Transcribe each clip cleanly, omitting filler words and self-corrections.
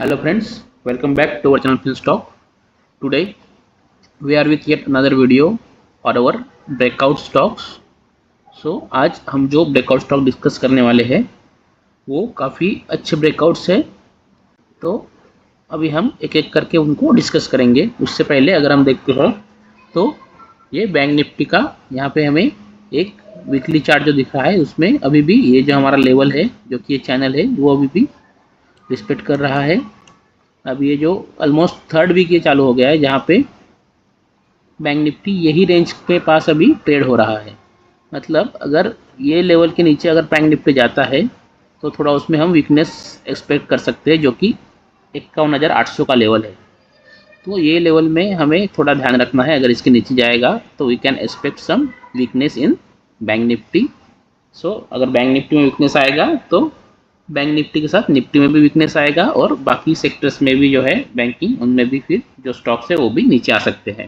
Hello friends, welcome back to our channel FinStock. Today we are with yet another video for our breakout stocks. So आज हम जो breakout stock discuss करने वाले हैं वो काफ़ी अच्छे ब्रेकआउट्स है। तो अभी हम एक एक करके उनको डिस्कस करेंगे। उससे पहले अगर हम देखते हैं तो ये बैंक निफ्टी का यहाँ पे हमें एक वीकली चार्ट जो दिख रहा है उसमें अभी भी ये जो हमारा लेवल है जो कि ये चैनल है वो अभी भी रिस्पेक्ट कर रहा है। अब ये जो ऑलमोस्ट थर्ड वीक ये चालू हो गया है जहाँ पे बैंक निफ्टी यही रेंज के पास अभी ट्रेड हो रहा है। मतलब अगर ये लेवल के नीचे अगर बैंक निफ्टी जाता है तो थोड़ा उसमें हम वीकनेस एक्सपेक्ट कर सकते हैं जो कि 51,800 का लेवल है। तो ये लेवल में हमें थोड़ा ध्यान रखना है, अगर इसके नीचे जाएगा तो we can expect some weakness in bank Nifty. So अगर बैंक निफ्टी में वीकनेस आएगा तो बैंक निफ्टी के साथ निफ्टी में भी वीकनेस आएगा और बाकी सेक्टर्स में भी जो है बैंकिंग उनमें भी फिर जो स्टॉक्स है वो भी नीचे आ सकते हैं,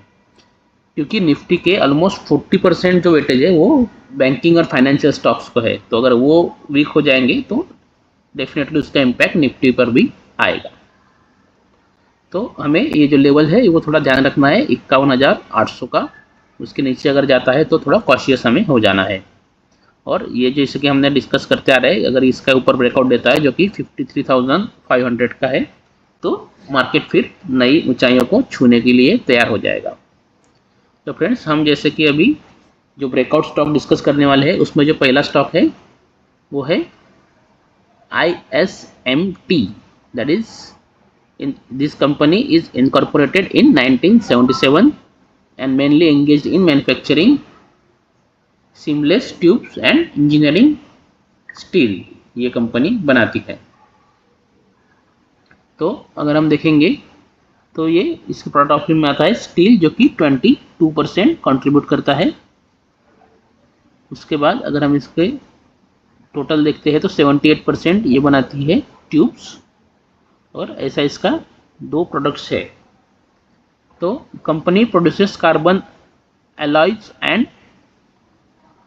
क्योंकि निफ्टी के ऑलमोस्ट 40% जो वेटेज है वो बैंकिंग और फाइनेंशियल स्टॉक्स को है। तो अगर वो वीक हो जाएंगे तो डेफिनेटली उसका इम्पैक्ट निफ्टी पर भी आएगा। तो हमें ये जो लेवल है वो थोड़ा ध्यान रखना है 51,800 का। उसके नीचे अगर जाता है तो थोड़ा कॉशियस हमें हो जाना है। और ये जैसे कि हमने डिस्कस करते आ रहे हैं, अगर इसका ऊपर ब्रेकआउट देता है जो कि 53,500 का है तो मार्केट फिर नई ऊंचाइयों को छूने के लिए तैयार हो जाएगा। तो फ्रेंड्स, हम जैसे कि अभी जो ब्रेकआउट स्टॉक डिस्कस करने वाले हैं उसमें जो पहला स्टॉक है वो है ISMT। That is in this company is incorporated in 1977 and mainly engaged in manufacturing seamless tubes and engineering steel ये कंपनी बनाती है। तो अगर हम देखेंगे तो ये इसके प्रोडक्ट ऑफरिंग में आता है स्टील जो कि 22% कंट्रीब्यूट करता है। उसके बाद अगर हम इसके टोटल देखते हैं तो 78% ये बनाती है ट्यूब्स, और ऐसा इसका दो प्रोडक्ट्स है। तो company produces carbon alloys and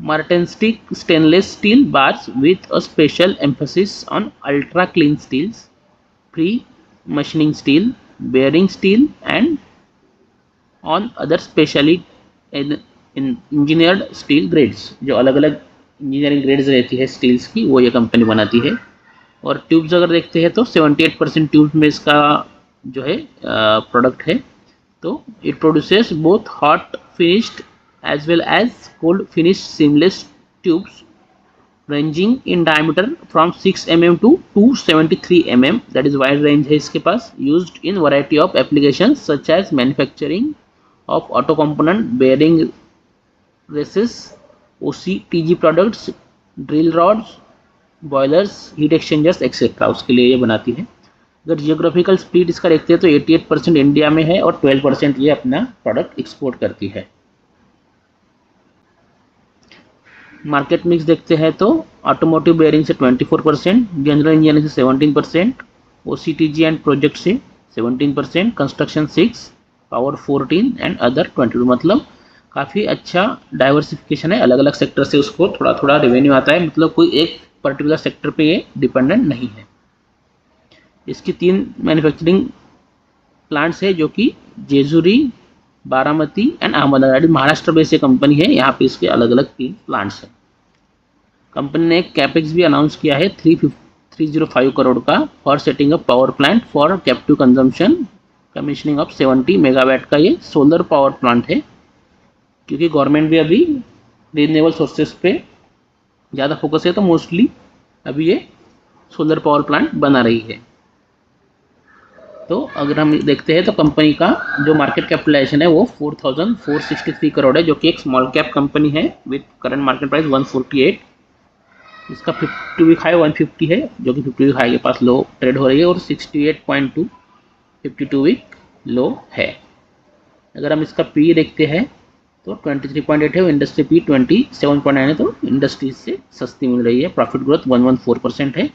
Martenstick stainless steel bars with a special emphasis on ultra clean steels, pre-machining steel, bearing steel, and on other specially engineered steel grades। जो अलग अलग इंजीनियरिंग ग्रेड्स रहती है steels की वो ये company बनाती है। और ट्यूब्स अगर देखते हैं तो 78% ट्यूब्स में इसका जो है प्रोडक्ट है। तो it produces both hot finished as well as cold finished seamless tubes ranging in diameter from 6 mm to 273 mm। that is wide range है इसके पास। used in variety of applications such as manufacturing of auto component, bearing races, OCTG products, drill rods, boilers, heat exchangers etc। उसके लिए ये बनाती है। अगर geographical split इसका देखते हैं तो 88% इंडिया में है और 12% ये अपना प्रोडक्ट एक्सपोर्ट करती है। मार्केट मिक्स देखते हैं तो ऑटोमोटिव बेयरिंग से 24%, जनरल इंजीनियरिंग से 17%, OCTG एंड प्रोजेक्ट से 17%, कंस्ट्रक्शन 6, पावर 14 एंड अदर 22। मतलब काफ़ी अच्छा डाइवर्सिफिकेशन है, अलग अलग सेक्टर से उसको थोड़ा थोड़ा रेवेन्यू आता है। मतलब कोई एक पर्टिकुलर सेक्टर पे ये डिपेंडेंट नहीं है। इसकी 3 मैन्युफैक्चरिंग प्लांट्स है जो कि जेजुरी, बारामती एंड अहमदाबाद। महाराष्ट्र बेस्ड ये कंपनी है, यहाँ पे इसके अलग अलग 3 प्लांट्स हैं। कंपनी ने एक कैपेक्स भी अनाउंस किया है 305 करोड़ का for setting up power plant for captive consumption, commissioning of 70 megawatt का ये सोलर पावर प्लांट है। क्योंकि गवर्नमेंट भी अभी रिन्यूएबल सोर्सेस पे ज़्यादा फोकस है तो मोस्टली अभी ये सोलर पावर प्लांट बना रही है। तो अगर हम देखते हैं तो कंपनी का जो मार्केट कैपिटलाइजेशन है वो 4,463 करोड़ है, जो कि एक स्मॉल कैप कंपनी है विद करंट मार्केट प्राइस 148। इसका 50 वीक हाई 150 है, जो कि 50 वीक हाई के पास लो ट्रेड हो रही है, और 68.2 52 वीक लो है। अगर हम इसका पी देखते हैं तो 23.8 है, इंडस्ट्री पी 27.9 है, तो इंडस्ट्री से सस्ती मिल रही है। प्रॉफिट ग्रोथ 114% है।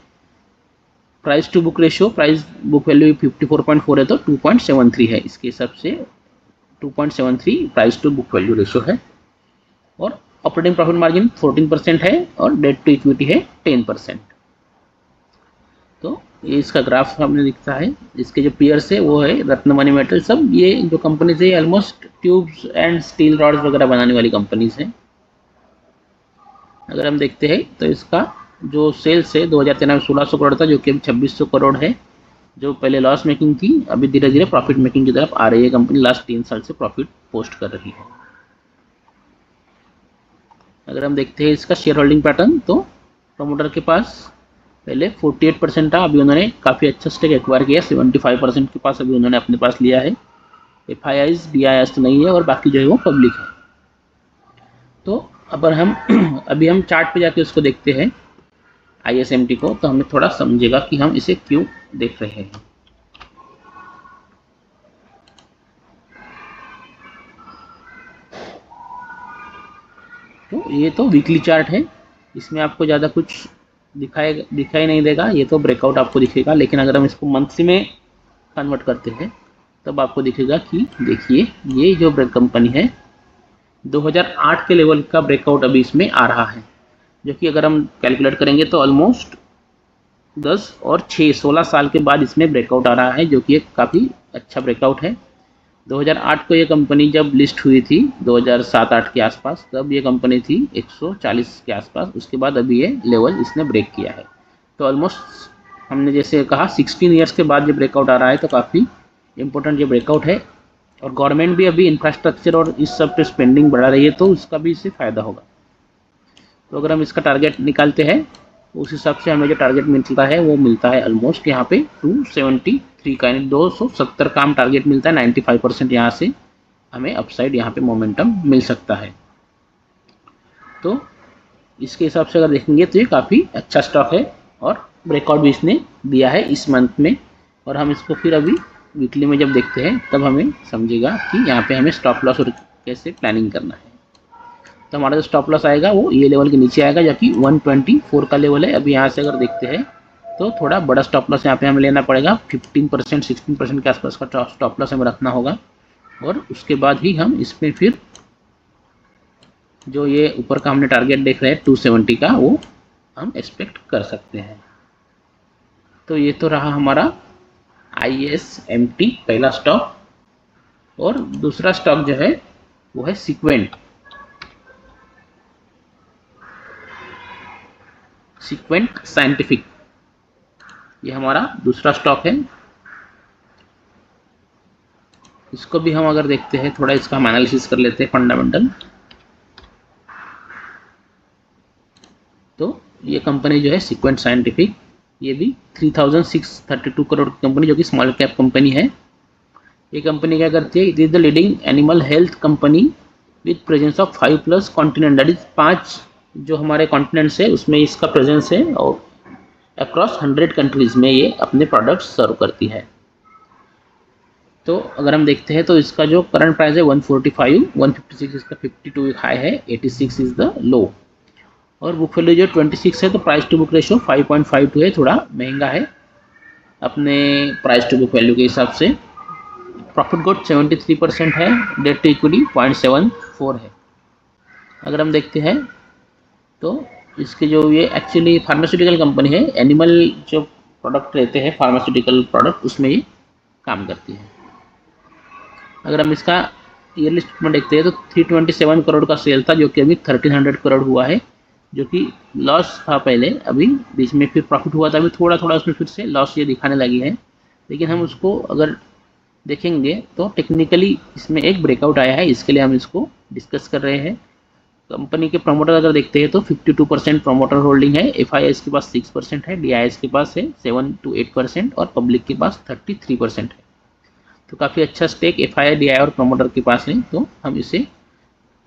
Price to book ratio, price book value 54.4 है तो 2.73 है। इसके हिसाब से 2.73 price to book value ratio है। और ऑपरेटिंग प्रॉफिट मार्जिन 14% है और डेट टू इक्विटी है 10%। तो ये इसका ग्राफ सामने दिखता है। इसके जो पीयर्स है वो है रत्नमणि मेटल। सब ये जो कंपनीज है almost tubes and steel rods वगैरह बनाने वाली कंपनीज हैं। अगर हम देखते हैं तो इसका जो सेल्स है 2013 में 1600 करोड़ था, जो कि अभी 2600 करोड़ है। जो पहले लॉस मेकिंग थी, अभी धीरे धीरे प्रॉफिट मेकिंग की तरफ आ रही है कंपनी। लास्ट 3 साल से प्रॉफिट पोस्ट कर रही है। अगर हम देखते हैं इसका शेयर होल्डिंग पैटर्न, तो प्रमोटर के पास पहले 48% था, अभी उन्होंने काफ़ी अच्छा स्टेक एक्वायर किया। 75% के पास अभी उन्होंने अपने पास लिया है। F I eyes D I तो नहीं है, और बाकी जो है वो पब्लिक है। तो अगर हम अभी हम चार्ट पे जाके उसको देखते हैं ISMT को, तो हमें थोड़ा समझेगा कि हम इसे क्यों देख रहे हैं। तो ये तो वीकली चार्ट है, इसमें आपको ज़्यादा कुछ दिखाई नहीं देगा। ये तो ब्रेकआउट आपको दिखेगा, लेकिन अगर हम इसको मंथली में कन्वर्ट करते हैं तब आपको दिखेगा कि देखिए ये जो ब्रेक कंपनी है 2008 के लेवल का ब्रेकआउट अभी इसमें आ रहा है, जो कि अगर हम कैलकुलेट करेंगे तो ऑलमोस्ट 10 और 6 16 साल के बाद इसमें ब्रेकआउट आ रहा है, जो कि एक काफ़ी अच्छा ब्रेकआउट है। 2008 को ये कंपनी जब लिस्ट हुई थी 2007-8 के आसपास, तब ये कंपनी थी 140 के आसपास। उसके बाद अभी ये लेवल इसने ब्रेक किया है। तो ऑलमोस्ट हमने जैसे कहा 16 ईयर्स के बाद ये ब्रेकआउट आ रहा है, तो काफ़ी इंपॉर्टेंट ये ब्रेकआउट है। और गवर्नमेंट भी अभी इंफ्रास्ट्रक्चर और इस सब पे स्पेंडिंग बढ़ा रही है, तो उसका भी इससे फ़ायदा होगा। तो अगर हम इसका टारगेट निकालते हैं, उस हिसाब से हमें जो टारगेट मिलता है वो मिलता है ऑलमोस्ट यहाँ पे 273 का, यानी 270 का हम टारगेट मिलता है। 95% यहाँ से हमें अपसाइड यहाँ पे मोमेंटम मिल सकता है। तो इसके हिसाब से अगर देखेंगे तो ये काफ़ी अच्छा स्टॉक है, और ब्रेकआउट भी इसने दिया है इस मंथ में। और हम इसको फिर अभी वीकली में जब देखते हैं तब हमें समझेगा कि यहाँ पे हमें स्टॉप लॉस और कैसे प्लानिंग करना है। तो हमारा जो स्टॉप लॉस आएगा वो ये लेवल के नीचे आएगा, जो कि 124 का लेवल है। अभी यहाँ से अगर देखते हैं तो थोड़ा बड़ा स्टॉप लॉस यहाँ पे हमें लेना पड़ेगा। 15% 16% के आसपास का स्टॉप लॉस हमें रखना होगा, और उसके बाद ही हम इसमें फिर जो ये ऊपर का हमने टारगेट देख रहे हैं 270 का, वो हम एक्सपेक्ट कर सकते हैं। तो ये तो रहा हमारा ISMT पहला स्टॉक। और दूसरा स्टॉक जो है वो है सीक्वेंट साइंटिफिक। ये हमारा दूसरा स्टॉक है। इसको भी हम अगर देखते हैं, थोड़ा इसका हम एनालिसिस कर लेते हैं फंडामेंटल। तो ये कंपनी जो है सीक्वेंट साइंटिफिक, ये भी 3632 करोड़ की कंपनी, जो कि स्मॉल कैप कंपनी है। ये कंपनी क्या करती है? It is the leading animal health company with presence of 5+ continent, that is 5 जो हमारे कॉन्टिनेंट्स है उसमें इसका प्रेजेंस है, और अक्रॉस 100 कंट्रीज में ये अपने प्रोडक्ट्स सर्व करती है। तो अगर हम देखते हैं तो इसका जो करंट प्राइस है 145, 156 इसका 52 हाई है, 86 इज द लो। और बुक वैल्यू जो 26 है, तो प्राइस टू बुक रेशियो 5.52 है, थोड़ा महंगा है अपने प्राइस टू बुक वैल्यू के हिसाब से। प्रॉफिट ग्रोथ 73% है, डेट टू इक्विटी 0.74 है। अगर हम देखते हैं तो इसके जो ये एक्चुअली फार्मास्यूटिकल कंपनी है, एनिमल जो प्रोडक्ट रहते हैं फार्मास्यूटिकल प्रोडक्ट, उसमें ये काम करती है। अगर हम इसका ईयरली स्टेटमेंट देखते हैं तो 327 करोड़ का सेल था, जो कि अभी 1300 करोड़ हुआ है, जो कि लॉस था पहले, अभी बीच में फिर प्रॉफिट हुआ था, अभी थोड़ा थोड़ा उसमें फिर से लॉस ये दिखाने लगी है। लेकिन हम उसको अगर देखेंगे तो टेक्निकली इसमें एक ब्रेकआउट आया है, इसके लिए हम इसको डिस्कस कर रहे हैं। कंपनी के प्रमोटर अगर देखते हैं तो 52% प्रमोटर होल्डिंग है, FIS के पास 6% है, DIS के पास है 7 to 8%, और पब्लिक के पास 33% है। तो काफ़ी अच्छा स्टेक FII, DI और प्रमोटर के पास है, तो हम इसे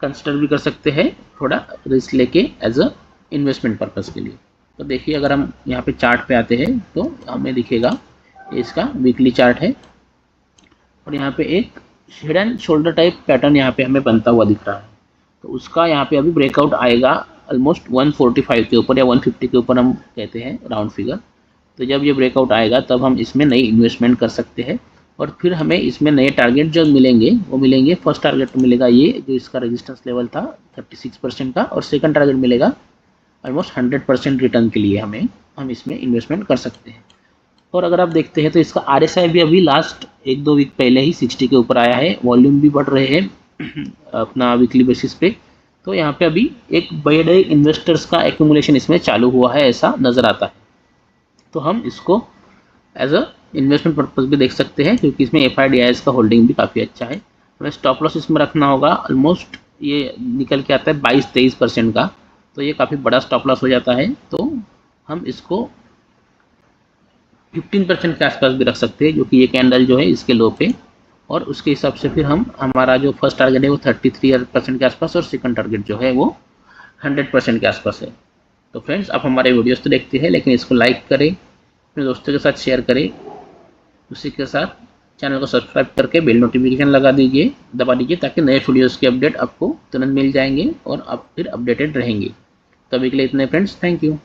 कंसिडर भी कर सकते हैं थोड़ा रिस्क लेके एज अ इन्वेस्टमेंट पर्पज़ के लिए। तो देखिए अगर हम यहाँ पे चार्ट पे आते हैं तो हमें दिखेगा इसका वीकली चार्ट है, और यहाँ पे एक head and shoulder type pattern यहाँ पे हमें बनता हुआ दिख रहा है। तो उसका यहाँ पे अभी ब्रेकआउट आएगा ऑलमोस्ट 145 के ऊपर या 150 के ऊपर, हम कहते हैं राउंड फिगर। तो जब ये ब्रेकआउट आएगा तब हम इसमें नई इन्वेस्टमेंट कर सकते हैं, और फिर हमें इसमें नए टारगेट जो मिलेंगे वो मिलेंगे। फर्स्ट टारगेट तो मिलेगा ये जो इसका रेजिस्टेंस लेवल था 36% का, और सेकंड टारगेट मिलेगा ऑलमोस्ट 100% रिटर्न के लिए हम इसमें इन्वेस्टमेंट कर सकते हैं। और अगर आप देखते हैं तो इसका RSI भी अभी लास्ट 1-2 वीक पहले ही 60 के ऊपर आया है, वॉल्यूम भी बढ़ रहे हैं अपना वीकली बेसिस पे। तो यहाँ पे अभी एक बड़े इन्वेस्टर्स का एक्यूमुलेशन इसमें चालू हुआ है, ऐसा नज़र आता है। तो हम इसको एज अ इन्वेस्टमेंट पर्पज भी देख सकते हैं, क्योंकि इसमें FIDIs का होल्डिंग भी काफ़ी अच्छा है। हमें स्टॉप लॉस इसमें रखना होगा, ऑलमोस्ट ये निकल के आता है 22-23% का, तो ये काफ़ी बड़ा स्टॉप लॉस हो जाता है। तो हम इसको 15% के आसपास भी रख सकते हैं, जो कि ये कैंडल जो है इसके लो पे, और उसके हिसाब से फिर हम हमारा जो फर्स्ट टारगेट है वो 33% के आसपास, और सेकंड टारगेट जो है वो 100% के आसपास है। तो फ्रेंड्स, आप हमारे वीडियोस तो देखते हैं, लेकिन इसको लाइक करें, अपने दोस्तों के साथ शेयर करें, उसी के साथ चैनल को सब्सक्राइब करके बेल नोटिफिकेशन दबा दीजिए, ताकि नए वीडियोस के अपडेट आपको तुरंत मिल जाएंगे और आप फिर अपडेटेड रहेंगे। तो अभी के लिए इतने फ्रेंड्स, थैंक यू।